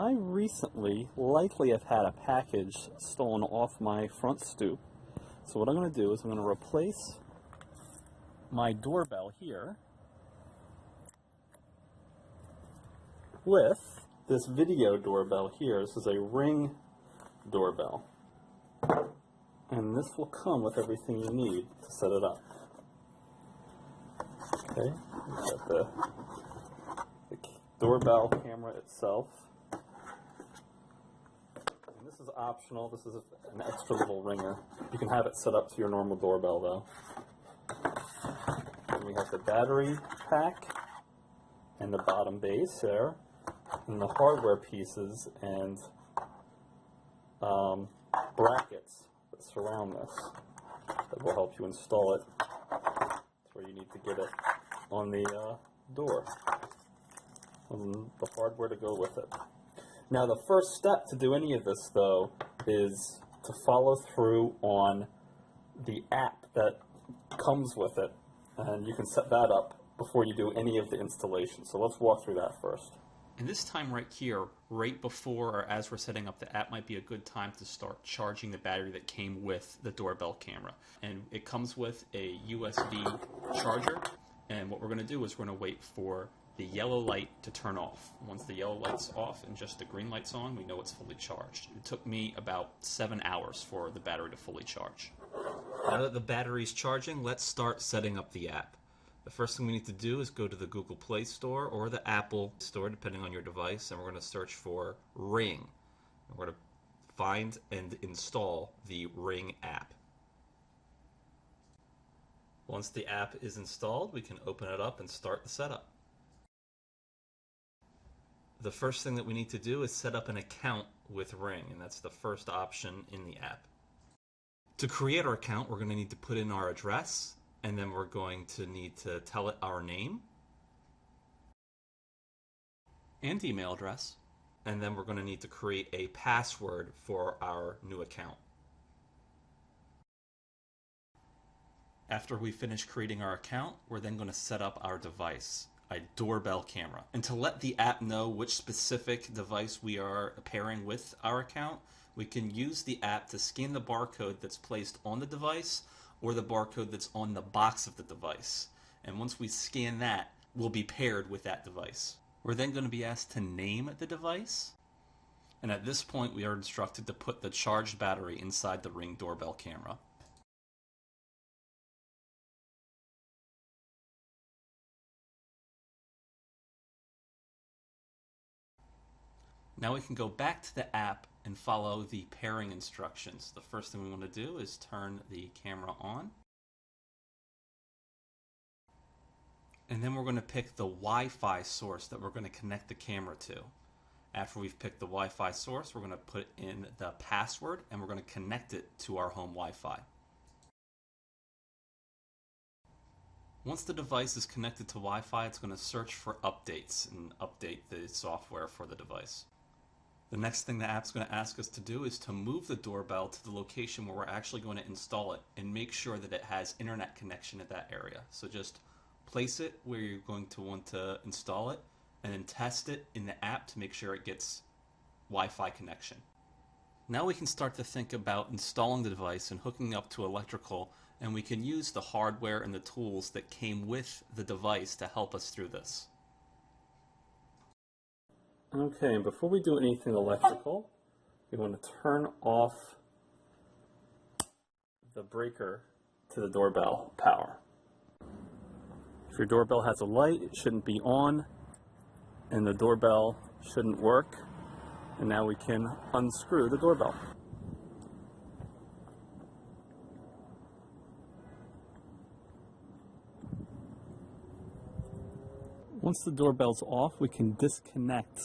I recently likely have had a package stolen off my front stoop. So what I'm going to do is I'm going to replace my doorbell here with this video doorbell here. This is a Ring doorbell. And this will come with everything you need to set it up. Okay, we've got the doorbell camera itself. And this is optional. This is an extra little ringer. You can have it set up to your normal doorbell though. And we have the battery pack and the bottom base there, and the hardware pieces and brackets that surround this that will help you install it. That's where you need to get it on the door, and the hardware to go with it. Now the first step to do any of this though is to follow through on the app that comes with it, and you can set that up before you do any of the installation. So let's walk through that first. And this time right here, right before or as we're setting up the app, might be a good time to start charging the battery that came with the doorbell camera. And it comes with a USB charger, and what we're going to do is we're going to wait for the yellow light to turn off. Once the yellow light's off and just the green light's on, we know it's fully charged. It took me about 7 hours for the battery to fully charge. Now that the battery's charging, let's start setting up the app. The first thing we need to do is go to the Google Play Store or the Apple Store, depending on your device, and we're going to search for Ring. And we're going to find and install the Ring app. Once the app is installed, we can open it up and start the setup. The first thing that we need to do is set up an account with Ring, and that's the first option in the app. To create our account, we're going to need to put in our address, and then we're going to need to tell it our name and email address, and then we're going to need to create a password for our new account. After we finish creating our account, we're then going to set up our device, a doorbell camera. And to let the app know which specific device we are pairing with our account, we can use the app to scan the barcode that's placed on the device or the barcode that's on the box of the device. And once we scan that, we'll be paired with that device. We're then going to be asked to name the device. And at this point, we are instructed to put the charged battery inside the Ring doorbell camera. Now we can go back to the app and follow the pairing instructions. The first thing we want to do is turn the camera on. And then we're going to pick the Wi-Fi source that we're going to connect the camera to. After we've picked the Wi-Fi source, we're going to put in the password and we're going to connect it to our home Wi-Fi. Once the device is connected to Wi-Fi, it's going to search for updates and update the software for the device. The next thing the app's going to ask us to do is to move the doorbell to the location where we're actually going to install it and make sure that it has internet connection at that area. So just place it where you're going to want to install it and then test it in the app to make sure it gets Wi-Fi connection. Now we can start to think about installing the device and hooking up to electrical, and we can use the hardware and the tools that came with the device to help us through this. Okay, and before we do anything electrical, we want to turn off the breaker to the doorbell power. If your doorbell has a light, it shouldn't be on, and the doorbell shouldn't work. And now we can unscrew the doorbell. Once the doorbell's off, we can disconnect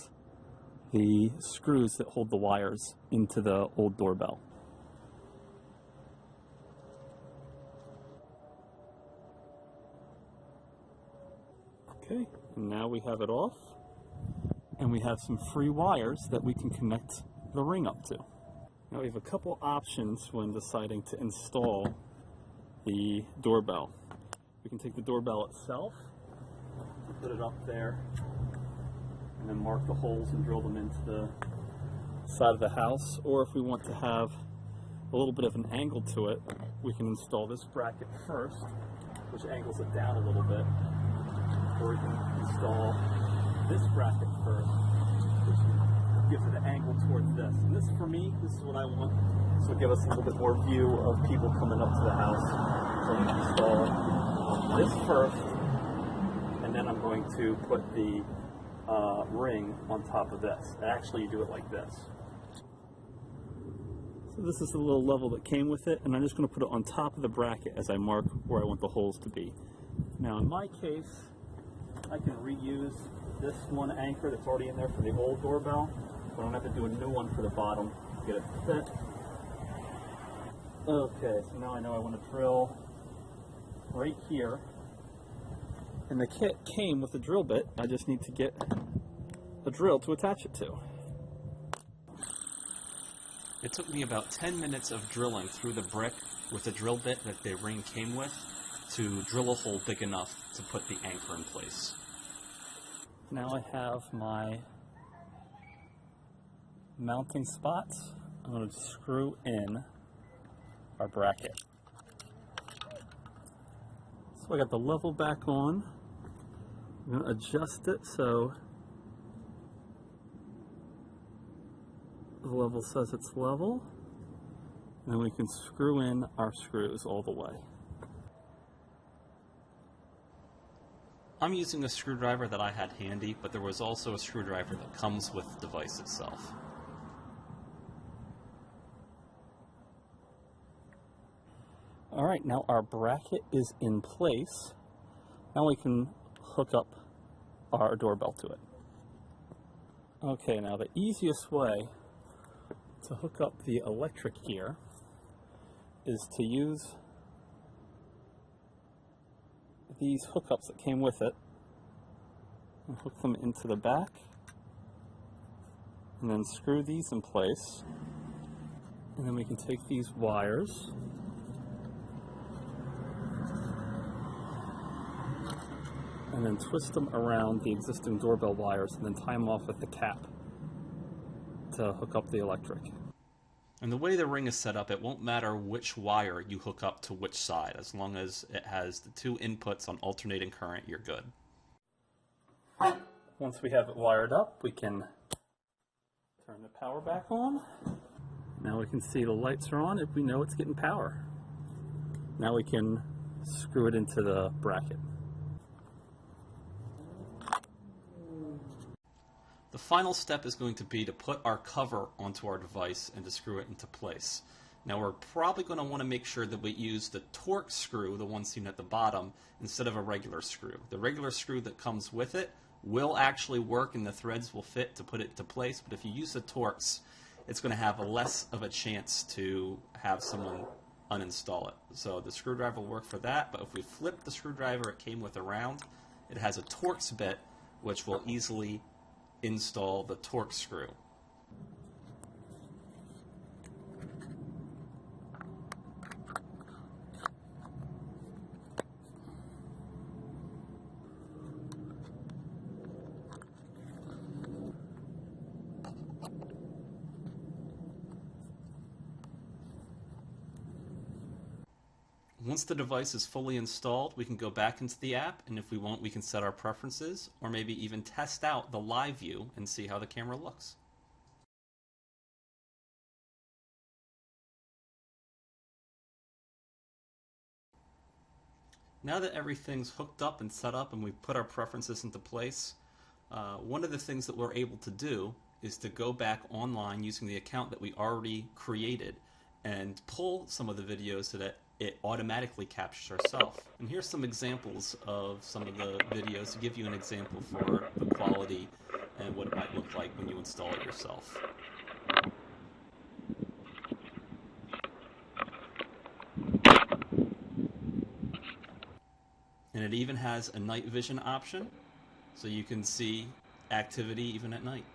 the screws that hold the wires into the old doorbell. Okay, and now we have it off, and we have some free wires that we can connect the Ring up to. Now we have a couple options when deciding to install the doorbell. We can take the doorbell itself, put it up there and then mark the holes and drill them into the side of the house. Or if we want to have a little bit of an angle to it, we can install this bracket first, which angles it down a little bit. Or we can install this bracket first, which gives it an angle towards this. And this, for me, this is what I want. This will give us a little bit more view of people coming up to the house. So I'm going to install this first, and then I'm going to put the ring on top of this. And actually, you do it like this. So this is the little level that came with it, and I'm just going to put it on top of the bracket as I mark where I want the holes to be. Now, in my case, I can reuse this one anchor that's already in there for the old doorbell, so I don't have to do a new one for the bottom to get it fit. Okay, so now I know I want to drill right here. And the kit came with a drill bit. I just need to get a drill to attach it to. It took me about 10 minutes of drilling through the brick with the drill bit that the ring came with to drill a hole big enough to put the anchor in place. Now I have my mounting spots. I'm going to screw in our bracket. So I got the level back on. I'm going to adjust it so the level says it's level. And then we can screw in our screws all the way. I'm using a screwdriver that I had handy, but there was also a screwdriver that comes with the device itself. Alright, now our bracket is in place. Now we can hook up our doorbell to it. Okay, now the easiest way to hook up the electric here is to use these hookups that came with it and hook them into the back and then screw these in place, and then we can take these wires and then twist them around the existing doorbell wires and then tie them off with the cap to hook up the electric. And the way the ring is set up, it won't matter which wire you hook up to which side. As long as it has the two inputs on alternating current, you're good. Once we have it wired up, we can turn the power back on. Now we can see the lights are on if we know it's getting power. Now we can screw it into the bracket. The final step is going to be to put our cover onto our device and to screw it into place. Now we're probably going to want to make sure that we use the Torx screw, the one seen at the bottom, instead of a regular screw. The regular screw that comes with it will actually work and the threads will fit to put it into place, but if you use the Torx, it's going to have less of a chance to have someone uninstall it. So the screwdriver will work for that, but if we flip the screwdriver it came with around, it has a Torx bit which will easily install the Torx screw. Once the device is fully installed, we can go back into the app, and if we want, we can set our preferences, or maybe even test out the live view and see how the camera looks. Now that everything's hooked up and set up and we've put our preferences into place, one of the things that we're able to do is to go back online using the account that we already created and pull some of the videos so that it automatically captures ourselves. And here's some examples of some of the videos to give you an example for the quality and what it might look like when you install it yourself. And it even has a night vision option, so you can see activity even at night.